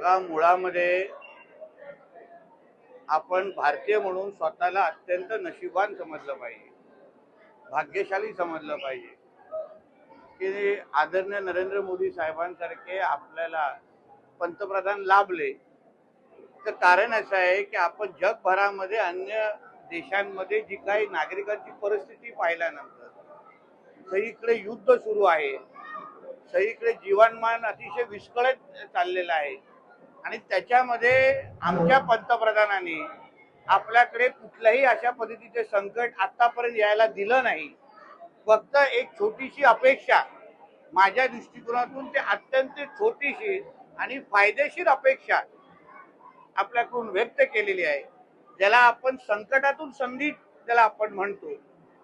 बघा, मुळामध्ये आपण भारतीय म्हणून स्वतःला अत्यंत नशीबवान समजलं पाहिजे, भाग्यशाली समजलं पाहिजे की आदरणीय नरेंद्र मोदी साहेबांसारखे आपल्याला पंतप्रधान लाभले. तर कारण असं आहे की आपण जगभरामध्ये अन्य देशांमध्ये जी काही नागरिकांची परिस्थिती पाहिल्यानंतर सगळीकडे युद्ध सुरू आहे, सगळीकडे जीवनमान अतिशय विस्कळीत चाललेलं आहे आणि त्याच्यामध्ये आमच्या पंतप्रधानांनी आपल्याकडे कुठल्याही अशा पद्धतीचे संकट आतापर्यंत यायला दिलं नाही. फक्त एक छोटीशी अपेक्षा, माझ्या दृष्टिकोनातून ते अत्यंत छोटीशी आणि फायदेशीर अपेक्षा आपल्याकडून व्यक्त केलेली आहे, ज्याला आपण संकटातून संधी ज्याला आपण म्हणतो.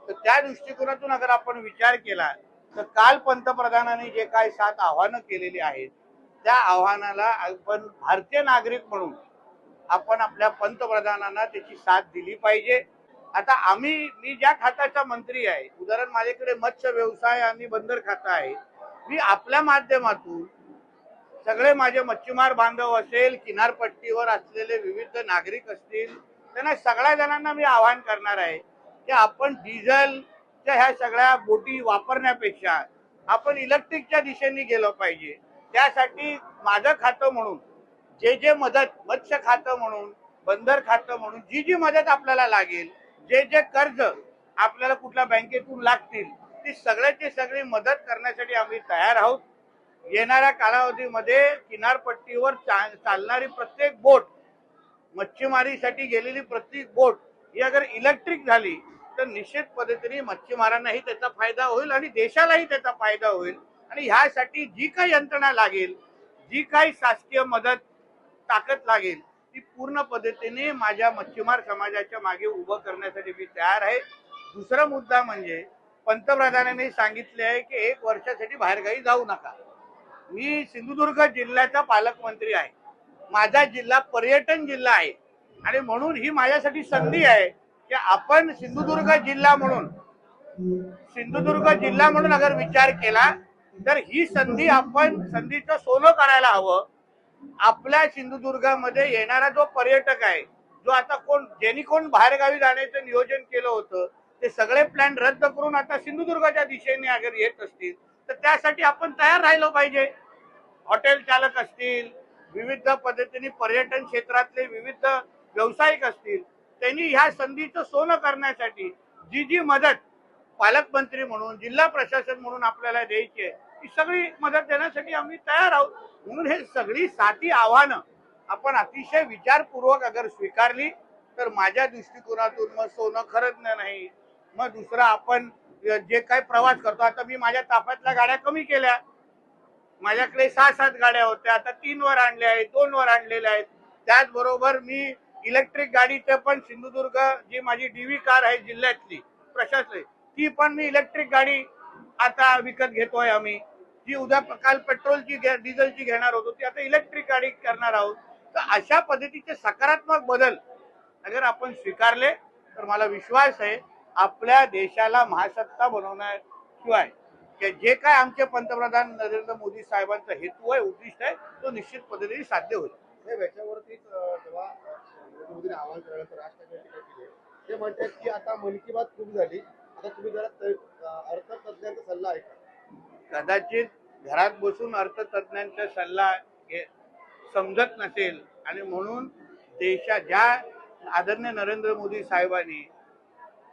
तर त्या दृष्टिकोनातून अगर आपण विचार केला तर काल पंतप्रधानांनी जे काही 7 आव्हानं केलेली आहेत त्या आव्हानाला आपण भारतीय नागरिक म्हणून आपण आपल्या पंतप्रधानांना त्याची साथ दिली पाहिजे. आता मी ज्या खात्याचा मंत्री आहे, उदाहरण माझ्याकडे मत्स्य व्यवसाय आणि बंदर खातं आहे, मी आपल्या माध्यमातून सगळे माझे मच्छीमार बांधव असेल, किनारपट्टीवर असलेले विविध नागरिक असतील, त्यांना सगळ्या जणांना मी आवाहन करणार आहे की आपण डिझेलच्या ह्या सगळ्या बोटी वापरण्यापेक्षा आपण इलेक्ट्रिकच्या दिशेने गेलो पाहिजे. त्यासाठी माझं खातं म्हणून जे मदत, मत्स्य खातं म्हणून, बंदर खातं म्हणून जी मदत आपल्याला लागेल, जे कर्ज आपल्याला कुठल्या बँकेतून लागतील, ती सगळ्याची सगळी मदत करण्यासाठी आम्ही तयार आहोत. येणाऱ्या कालावधीमध्ये किनारपट्टीवर चालणारी प्रत्येक बोट, मच्छीमारीसाठी गेलेली प्रत्येक बोट ही अगर इलेक्ट्रिक झाली तर निश्चित पद्धतीने मच्छीमारांनाही त्याचा फायदा होईल आणि देशालाही त्याचा फायदा होईल. आणि ह्यासाठी जी काही यंत्रणा लागेल, जी काही शासकीय मदत ताकद लागेल, ती पूर्ण पद्धतीने माझ्या मच्छीमार समाजाच्या मागे उभं करण्यासाठी मी तयार आहे. दुसरा मुद्दा म्हणजे पंतप्रधानांनी सांगितले आहे की 1 वर्षासाठी बाहेरगावी जाऊ नका. मी सिंधुदुर्ग जिल्ह्याचा पालकमंत्री आहे, माझा जिल्हा पर्यटन जिल्हा आहे आणि म्हणून ही माझ्यासाठी संधी आहे की आपण सिंधुदुर्ग जिल्हा म्हणून अगर विचार केला तर ही संधी, आपण संधीचं सोनं करायला हवं. आपल्या सिंधुदुर्गामध्ये येणारा जो पर्यटक आहे, जो आता कोण बाहेरगावी जाण्याचं नियोजन केलं होतं, ते सगळे प्लॅन रद्द करून आता सिंधुदुर्गाच्या दिशेने अगर येत असतील तर त्यासाठी आपण तयार राहिलो पाहिजे. हॉटेल चालक असतील, विविध पद्धतीने पर्यटन क्षेत्रातले विविध व्यावसायिक असतील, त्यांनी ह्या संधीचं सोनं करण्यासाठी जी मदत पालकमंत्री म्हणून, जिल्हा प्रशासन म्हणून आपल्याला द्यायची आहे, ही सगळी मदत देण्यासाठी आम्ही तयार आहोत. म्हणून हे सगळी 7 आव्हानं आपण अतिशय विचारपूर्वक अगर स्वीकारली तर माझ्या दृष्टिकोनातून मग सोनं खरंच नाही. मग दुसरा, आपण जे काही प्रवास करतो, आता मी माझ्या ताफ्यातल्या गाड्या कमी केल्या, माझ्याकडे 6-7 गाड्या होत्या, आता 3 वर आणल्या आहेत, 2 वर आणलेल्या आहेत. त्याचबरोबर मी इलेक्ट्रिक गाडीचं पण सिंधुदुर्ग, जी माझी डीव्ही कार आहे जिल्ह्यातली प्रशासक, ती पण मी इलेक्ट्रिक गाडी आता विकत घेतोय आम्ही. जी उद्या काल पेट्रोलची डिझेलची घेणार होतो, ती आता इलेक्ट्रिक गाडी करणार आहोत. तर अशा पद्धतीचे सकारात्मक बदल अगर आपण स्वीकारले तर मला विश्वास आहे आपल्या देशाला महासत्ता बनवण्याशिवाय जे काय आमचे पंतप्रधान नरेंद्र मोदी साहेबांचा हेतू आहे, उद्दिष्ट आहे, तो निश्चित पद्धतीने साध्य होईल. याच्यावरतीच जेव्हा मोदींनी आवाहन केल्यानंतर राज ठाकरे केले, ते म्हणतात की आता मन की बात खूप झाली, आता तुम्ही जरा अर्थतज्ञांचा सल्ला ऐका. कदाचित घरात बसून अर्थतज्ञांचा सल्ला समजत नसेल आणि म्हणून ज्या आदरणीय नरेंद्र मोदी साहेबांनी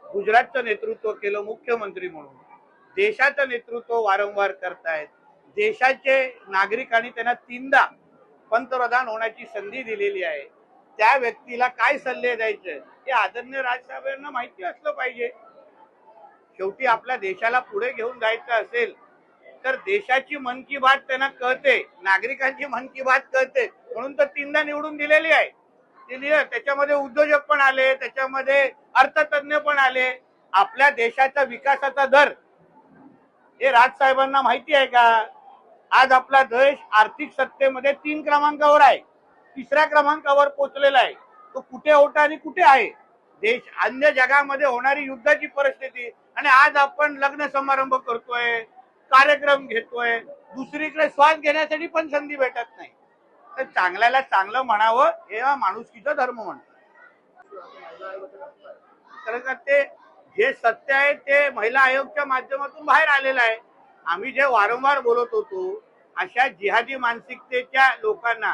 गुजरातचं नेतृत्व केलं मुख्यमंत्री म्हणून, देशाचं नेतृत्व वारंवार करतायत, देशाचे नागरिकांनी त्यांना 3दा पंतप्रधान होण्याची संधी दिलेली आहे, त्या व्यक्तीला काय सल्ले द्यायचे हे आदरणीय राजसाहेबांना माहिती असलं पाहिजे. शेवटी आपल्या देशाला पुढे घेऊन जायचं असेल तर देशाची मन की बात त्यांना कळते, नागरिकांची मन की बात कळते, म्हणून तर 3दा निवडून दिलेली आहे. त्याच्यामध्ये उद्योजक पण आले, त्याच्यामध्ये अर्थतज्ञ पण आले. आपल्या देशाचा विकासाचा दर हे राजसाहेबांना माहिती आहे का? आज आपला देश आर्थिक सत्तेमध्ये 3 क्रमांकावर आहे, 3ऱ्या क्रमांकावर पोहोचलेला आहे. तो कुठे होता आणि कुठे आहे देश? अन्य जगामध्ये होणारी युद्धाची परिस्थिती, आणि आज आपण लग्न समारंभ करतोय, कार्यक्रम घेतोय, दुसरीकडे श्वास घेण्यासाठी पण संधी भेटत नाही. तर चांगल्याला चांगलं म्हणावं हे हा माणुसकीचा धर्म म्हणतो. खरं तर ते जे सत्य आहे ते महिला आयोगच्या माध्यमातून बाहेर आलेलं आहे. आम्ही जे वारंवार बोलत होतो, अशा जिहादी मानसिकतेच्या लोकांना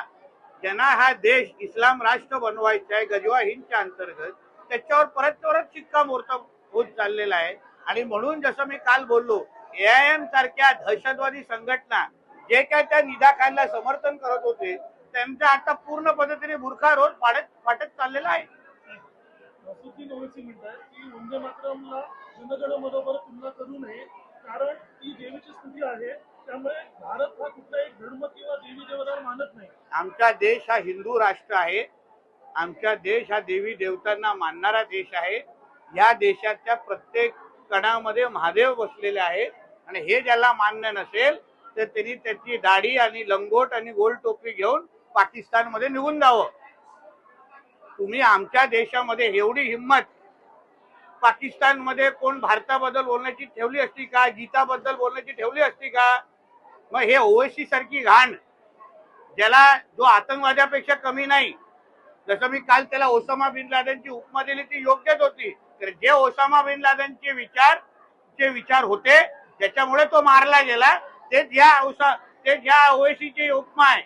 ज्यांना हा देश इस्लाम राष्ट्र बनवायचा आहे गजवा हिंदच्या अंतर्गत, त्याच्यावर परत शिक्कामोर्तब होत चाललेला आहे. आणि म्हणून जसं मी काल बोललो, AIM सारख्या दहशतवादी संघटना जे काय त्या निदा खानला समर्थन करत होते त्यांचा आता पूर्ण पद्धतीने बुरखा रोज फाटत चाललेला आहे. नसरुद्दीन ओवैसी म्हणतात की वंदे मातरमला जनगण मनोबरोबर तुलना करू नये, कारण ती देवीची स्तुती आहे, त्यामुळे भारत हा कुठला एक धर्म किंवा देवी देवतांना मानत नाही. आमचा देश हा हिंदू राष्ट्र आहे. आमचा देश हा देवी देवतांना मानणारा देश आहे. या देशाच्या प्रत्येक कणामध्ये महादेव बसलेले आहेत आणि हे ज्याला मान्य नसेल तर त्यांनी त्याची दाढी आणि लंगोट आणि गोल टोपी घेऊन पाकिस्तानमध्ये निघून जावं. तुम्ही आमच्या देशामध्ये एवढी हिंमत पाकिस्तानमध्ये कोण भारताबद्दल बोलण्याची ठेवली असती का? गीताबद्दल बोलण्याची ठेवली असती का? मग हे ओवैसी सारखी घाण ज्याला जो आतंकवाद्यापेक्षा कमी नाही, जसं मी काल त्याला ओसामा बिन लादेनची उपमा दिली ती योग्यच होती. तर जे ओसामा बिन लादेनचे विचार होते ज्याच्यामुळे तो मारला गेला तेच ह्या ओवैसीची उपमा आहे.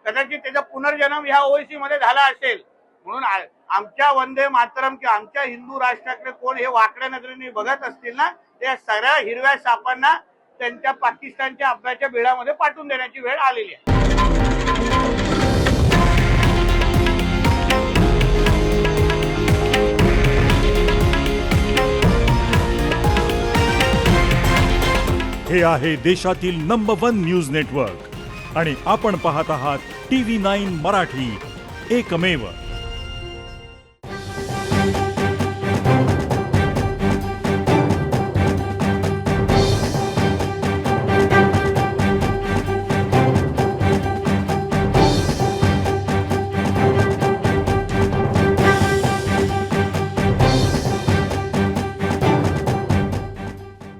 कदाचित त्याचा पुनर्जन्म ह्या ओवैसी मध्ये झाला असेल. म्हणून आमच्या वंदे मातरम किंवा आमच्या हिंदू राष्ट्राकडे कोण हे वाकड्या नजरेने बघत असतील ना, ते सरळ हिरव्या सापांना त्यांच्या पाकिस्तानच्या अब्बाच्या बिळामध्ये पाठवून देण्याची वेळ आलेली आहे. हे आहे देशातील नंबर 1 न्यूज नेटवर्क आणि आपण पाहत आहात TV9 मराठी, एकमेव.